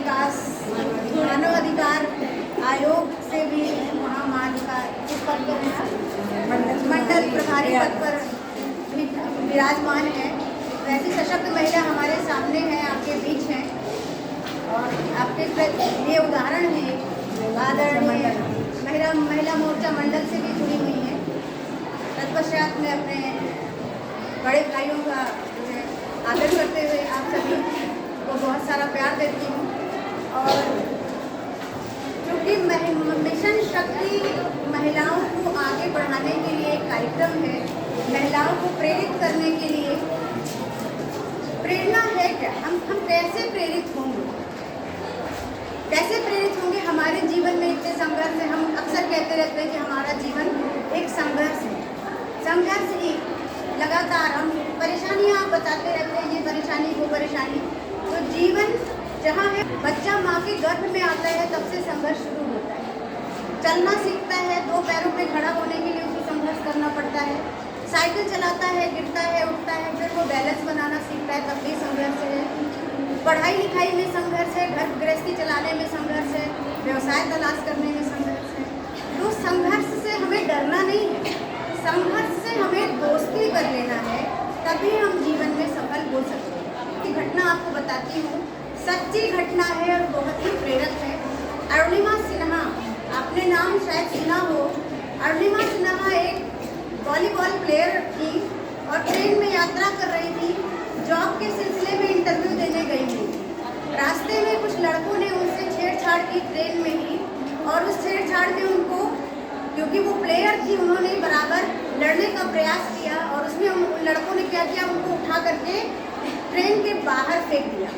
विकास मानव अधिकार आयोग से भी वहाँ महाधिकार इस पद पर मंडल प्रभारी पद पर विराजमान है। वैसी सशक्त महिला हमारे सामने है, आपके बीच हैं और आपके ये उदाहरण है। आदरणीय महिला मोर्चा मंडल से भी जुड़ी हुई है। तत्पश्चात में अपने बड़े भाइयों का आदर करते हुए आप सभी को बहुत सारा प्यार देती हूँ। और क्योंकि मिशन शक्ति महिलाओं को आगे बढ़ाने के लिए एक कार्यक्रम है, महिलाओं को प्रेरित करने के लिए। प्रेरणा है क्या, हम कैसे प्रेरित होंगे, कैसे प्रेरित होंगे? हमारे जीवन में इतने संघर्ष है। हम अक्सर कहते रहते हैं कि हमारा जीवन एक संघर्ष है। संघर्ष ही लगातार हम परेशानियाँ बताते रहते हैं, ये परेशानी वो परेशानी। तो जीवन जहाँ है, बच्चा माँ के गर्भ में आता है तब से संघर्ष शुरू होता है। चलना सीखता है, दो पैरों पे खड़ा होने के लिए उसको संघर्ष करना पड़ता है। साइकिल चलाता है, गिरता है, उठता है, फिर वो बैलेंस बनाना सीखता है, तब भी संघर्ष है। पढ़ाई लिखाई में संघर्ष है, घर गृहस्थी चलाने में संघर्ष है, व्यवसाय तलाश करने में संघर्ष है। तो संघर्ष से हमें डरना नहीं है, संघर्ष से हमें दोस्ती कर लेना है, तभी हम जीवन में सफल हो सकते हैं। ये घटना आपको बताती हूँ, सच्ची घटना है और बहुत ही प्रेरक है। अरुणिमा सिन्हा, आपने नाम शायद सुना हो। अरुणिमा सिन्हा एक वॉलीबॉल प्लेयर थी और ट्रेन में यात्रा कर रही थी। जॉब के सिलसिले में इंटरव्यू देने गई थी। रास्ते में कुछ लड़कों ने उनसे छेड़छाड़ की ट्रेन में ही, और उस छेड़छाड़ में उनको, क्योंकि वो प्लेयर थी, उन्होंने बराबर लड़ने का प्रयास किया और उसमें उन लड़कों ने क्या किया, उनको उठा करके ट्रेन के बाहर फेंक दिया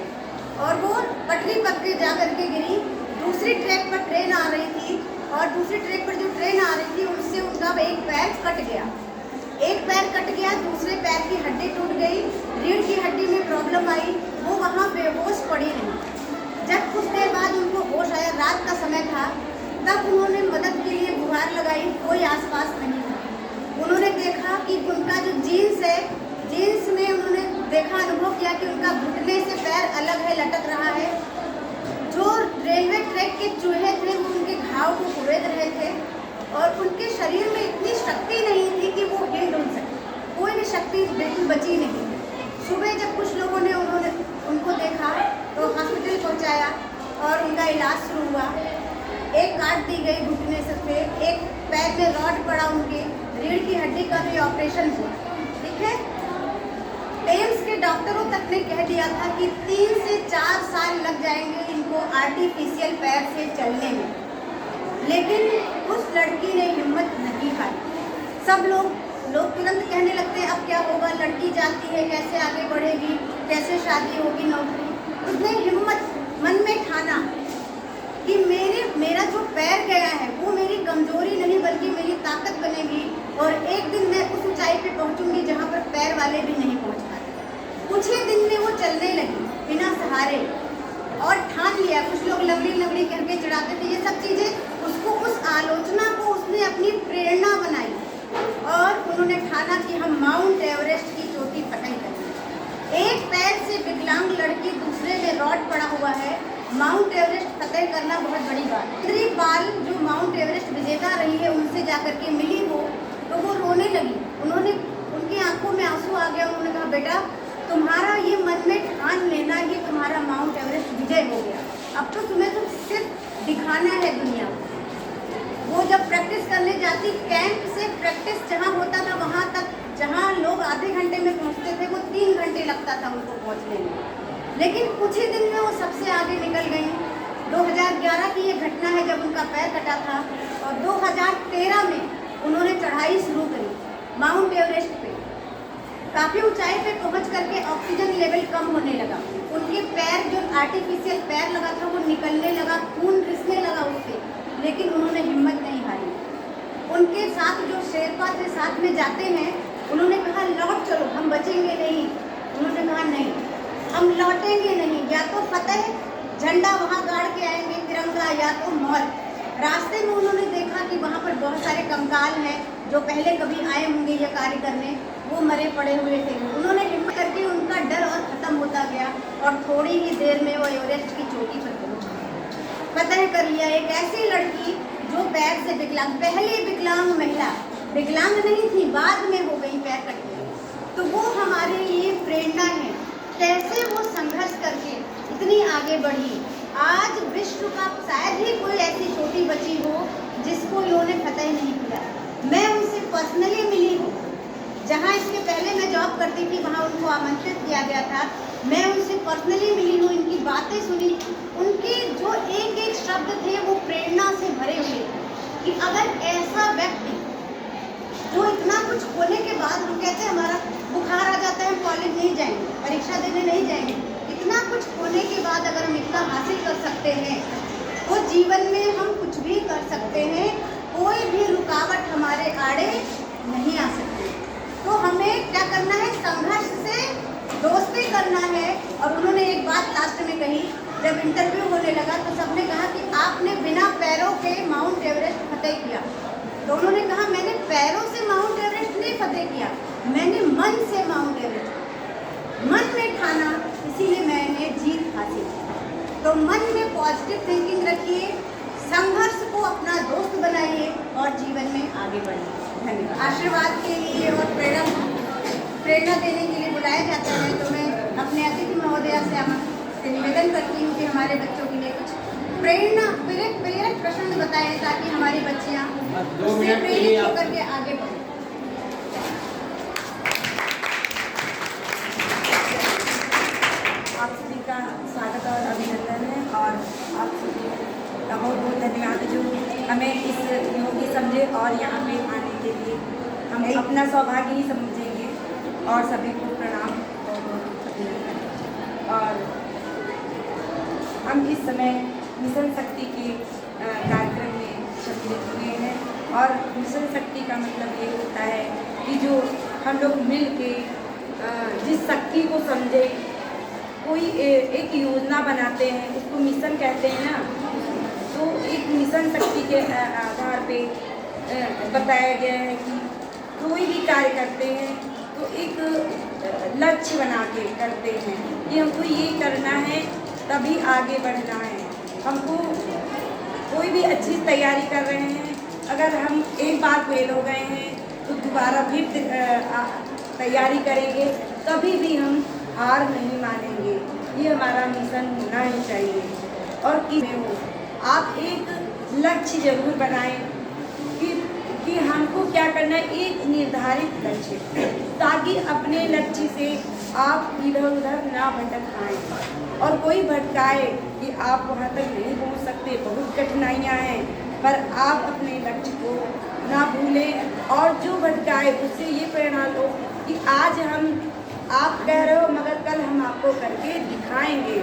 और वो पटरी पर के जा करके गिरी। दूसरी ट्रैक पर ट्रेन आ रही थी और दूसरी ट्रैक पर जो ट्रेन आ रही थी उससे उनका एक पैर कट गया। एक पैर कट गया, दूसरे पैर की हड्डी टूट गई, रीढ़ की हड्डी में प्रॉब्लम आई, वो वहाँ बेहोश पड़ी रही। जब कुछ देर बाद उनको होश आया, रात का समय था, तब उन्होंने मदद के लिए गुहार लगाई, कोई आसपास नहीं था। उन्होंने देखा कि उनका जो जीन्स है, जीन्स में उन्होंने देखा, अनुभव किया कि उनका घुटने से पैर अलग है, लटक रहा है। जो रेलवे ट्रैक के चूहे थे वो उनके घाव को कुरेद रहे थे और उनके शरीर में इतनी शक्ति नहीं थी कि वो हिल डुल सके, कोई भी शक्ति बिल्कुल बची नहीं। सुबह जब कुछ लोगों ने उनको देखा तो हॉस्पिटल पहुंचाया और उनका इलाज शुरू हुआ। एक काट दी गई घुटने से, एक पैर में रॉड पड़ा, उनके रीढ़ की हड्डी का भी ऑपरेशन हुआ। ठीक है, एम्स के डॉक्टरों तक ने कह दिया था कि 3 से 4 साल लग जाएंगे इनको आर्टिफिशियल पैर से चलने में, लेकिन उस लड़की ने हिम्मत नहीं हारी। सब लोग तुरंत कहने लगते हैं अब क्या होगा, लड़की जाती है, कैसे आगे बढ़ेगी, कैसे शादी होगी, नौकरी। उसने हिम्मत मन में ठाना कि मेरा जो पैर गया है वो मेरी कमजोरी नहीं बल्कि मेरी ताकत बनेगी और एक दिन मैं उस ऊंचाई पे पहुंचूंगी जहां पर पैर वाले भी नहीं पहुंच पाते। कुछ ही दिन में वो चलने लगी बिना सहारे और ठान लिया। कुछ लोग लंगड़ी लंगड़ी करके चिढ़ाते थे, ये सब चीज़ें उसको, उस आलोचना को उसने अपनी प्रेरणा बनाई और उन्होंने ठाना कि हम माउंट एवरेस्ट की चोटी फतह करेंगे। एक पैर से विकलांग लड़की, दूसरे में रॉड पड़ा हुआ है, माउंट एवरेस्ट फतह करना बहुत बड़ी बात है। इंद्री पाल जो माउंट एवरेस्ट विजेता रही है, उनसे जाकर के मिली वो, तो वो रोने लगी। उनकी आंखों में आंसू आ गया। उन्होंने कहा बेटा, तुम्हारा ये मन में ठान लेना, ये तुम्हारा माउंट एवरेस्ट विजय हो गया। अब तो तुम्हें तो सिर्फ दिखाना है दुनिया को। वो जब प्रैक्टिस करने जाती, कैंप से प्रैक्टिस जहाँ होता था वहाँ तक, जहाँ लोग आधे घंटे में पहुँचते थे, वो 3 घंटे लगता था उनको पहुँचने में। लेकिन कुछ ही दिन में वो सबसे आगे निकल गई। 2011 की ये घटना है जब उनका पैर कटा था और 2013 में उन्होंने चढ़ाई शुरू करी माउंट एवरेस्ट पे। काफ़ी ऊंचाई पे पहुंच करके ऑक्सीजन लेवल कम होने लगा, उनके पैर, जो आर्टिफिशियल पैर लगा था वो निकलने लगा, खून रिसने लगा उससे, लेकिन उन्होंने हिम्मत नहीं हारी। उनके साथ जो शेरपा थे, साथ में जाते हैं, उन्होंने कहा लौट चलो, हम बचेंगे नहीं। उन्होंने कहा नहीं, हम लौटेंगे नहीं, या तो फतेह झंडा वहाँ गाड़ के आएंगे तिरंगा, या तो मौत। रास्ते में उन्होंने देखा कि वहाँ पर बहुत सारे कंकाल हैं जो पहले कभी आए होंगे ये कार्य करने, वो मरे पड़े हुए थे। उन्होंने हिम्मत करके, उनका डर और ख़त्म होता गया और थोड़ी ही देर में वो एवरेस्ट की चोटी पर पहुंच गई। फतह कर लिया एक ऐसी लड़की जो पैर से विकलांग, पहले विकलांग महिला, विकलांग नहीं थी, बाद में हो गई पैर कट गई। तो वो हमारे लिए प्रेरणा है, कैसे वो संघर्ष करके इतनी आगे बढ़ी। आज विश्व का शायद ही कोई ऐसी छोटी बच्ची हो जिसको इन्होंने फतह नहीं किया। मैं उनसे पर्सनली मिली हूँ, जहाँ इसके पहले मैं जॉब करती थी वहाँ उनको आमंत्रित किया गया था। मैं उनसे पर्सनली मिली हूँ, इनकी बातें सुनी, उनके जो एक एक शब्द थे वो प्रेरणा से भरे हुए कि अगर ऐसा व्यक्ति जो इतना कुछ होने के बाद, हम कहते हैं हमारा बुखार आ जाता है, हम कॉलेज नहीं जाएंगे, परीक्षा देने नहीं जाएंगे, इतना कुछ होने के बाद अगर हम इतना हासिल कर सकते हैं तो जीवन में हम कुछ भी कर सकते हैं, कोई भी रुकावट हमारे आड़े नहीं आ सकती। तो हमें क्या करना है, संघर्ष से दोस्ती करना है। और उन्होंने एक बात लास्ट में कही, जब इंटरव्यू होने लगा तो सबने कहा कि आपने बिना पैरों के माउंट एवरेस्ट फतेह किया। तो उन्होंने कहा मैंने पैरों से माउंट एवरेस्ट नहीं फतेह किया, मैंने मन से माउंट एवरेस्ट, मन में ठाना, इसीलिए मैंने जीत हासिल की। तो मन में पॉजिटिव थिंकिंग रखिए, संघर्ष को अपना दोस्त बनाइए और जीवन में आगे बढ़िए। धन्यवाद। आशीर्वाद के लिए और प्रेरणा देने के लिए बुलाया जाता है, तो मैं अपने अतिथि महोदया से निवेदन करती हूँ कि हमारे बच्चों के लिए कुछ प्रेरणा प्रेरक प्रश्न बताएं ताकि हमारी बच्चियाँ उससे प्रेरित होकर के आगे बढ़ें। आप सभी का स्वागत और अभिनंदन है, और आप सभी का बहुत बहुत धन्यवाद जो हमें इस योग्य समझे और यहाँ पे आने के लिए हम अपना सौभाग्य ही समझेंगे। और सभी को प्रणाम और अभिनंदन। और हम इस समय मिशन शक्ति के कार्यक्रम में सम्मिलित हुए हैं, और मिशन शक्ति का मतलब ये होता है कि जो हम लोग मिल के जिस शक्ति को समझे, कोई एक योजना बनाते हैं, उसको मिशन कहते हैं ना। तो एक मिशन शक्ति के आधार पे बताया गया है कि कोई भी कार्य करते हैं तो एक लक्ष्य बना के करते हैं कि हमको ये करना है, तभी आगे बढ़ना है। हमको कोई भी अच्छी तैयारी कर रहे हैं, अगर हम एक बार फेल हो गए हैं तो दोबारा फिर तैयारी करेंगे, कभी भी हम हार नहीं मानेंगे। ये हमारा मिशन होना ही चाहिए। और कि आप एक लक्ष्य जरूर बनाएं कि हमको क्या करना है, एक निर्धारित लक्ष्य, ताकि अपने लक्ष्य से आप इधर उधर ना भटक पाएँ। और कोई भटकाए कि आप वहाँ तक नहीं पहुँच सकते, बहुत कठिनाइयाँ हैं, पर आप अपने लक्ष्य को ना भूलें। और जो भटकाए उससे ये प्रेरणा लो कि आज आप कह रहे हो, मगर कल हम आपको करके दिखाएंगे।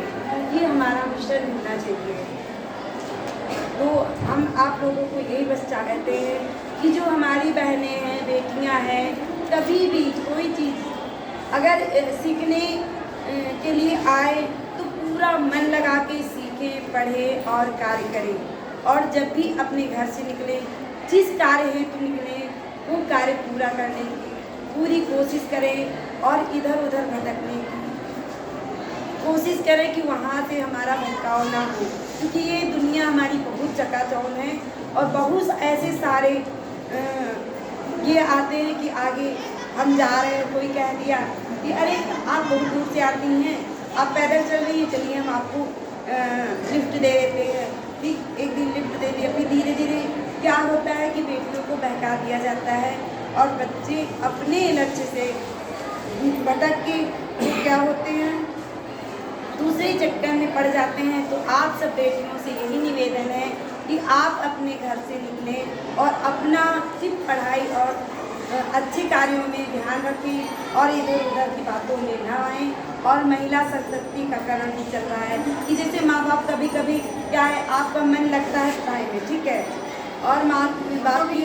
ये हमारा मिशन होना चाहिए। तो हम आप लोगों को यही बस चाहते हैं कि जो हमारी बहनें हैं, बेटियां हैं, कभी भी कोई चीज़ अगर सीखने के लिए आए तो पूरा मन लगा के सीखें, पढ़ें और कार्य करें। और जब भी अपने घर से निकलें, जिस कार्य हेतु निकलें, वो कार्य पूरा करने की पूरी कोशिश करें, और इधर उधर भटकने की कोशिश करें कि वहाँ से हमारा भटकाव ना हो। क्योंकि ये दुनिया हमारी बहुत चकाचौंध है, और बहुत ऐसे सारे ये आते हैं कि आगे हम जा रहे हैं, कोई कह दिया कि अरे आप बहुत दूर से आती हैं, आप पैदल चल रही हैं, चलिए हम आपको लिफ्ट दे देते हैं। ठीक एक दिन लिफ्ट दे दिया, फिर धीरे धीरे क्या होता है कि बेटियों को बहका दिया जाता है, और बच्चे अपने लक्ष्य से भटक के क्या होते हैं, दूसरे चक्कर में पड़ जाते हैं। तो आप सब बेटियों से यही निवेदन है कि आप अपने घर से निकलें और अपना सिर्फ पढ़ाई और अच्छे कार्यों में ध्यान रखें, और इधर उधर की बातों में ना आएँ। और महिला सशक्तिकरण भी चल रहा है कि जैसे माँ बाप कभी कभी क्या है, आपका मन लगता है पढ़ाई में, ठीक है, और माँ बाप की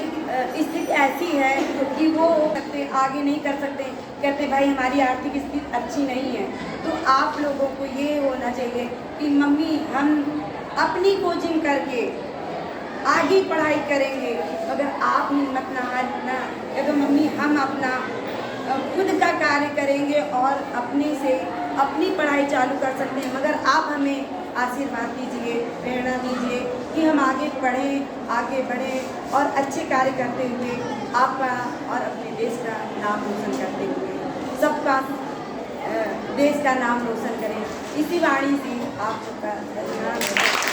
स्थिति ऐसी है कि वो करते आगे नहीं कर सकते, कहते भाई हमारी आर्थिक स्थिति अच्छी नहीं है। तो आप लोगों को ये होना चाहिए कि मम्मी हम अपनी कोचिंग करके आगे पढ़ाई करेंगे, अगर आप हिम्मत ना हारना, तो मम्मी हम अपना खुद का कार्य करेंगे और अपने से अपनी पढ़ाई चालू कर सकते हैं, मगर आप हमें आशीर्वाद दीजिए, प्रेरणा दीजिए कि हम आगे पढ़ें, आगे बढ़ें और अच्छे कार्य करते हुए आपका और अपने देश का नाम रोशन करते हुए सबका देश का नाम रोशन करें। इसी वाणी से आप सबका धन्यवाद।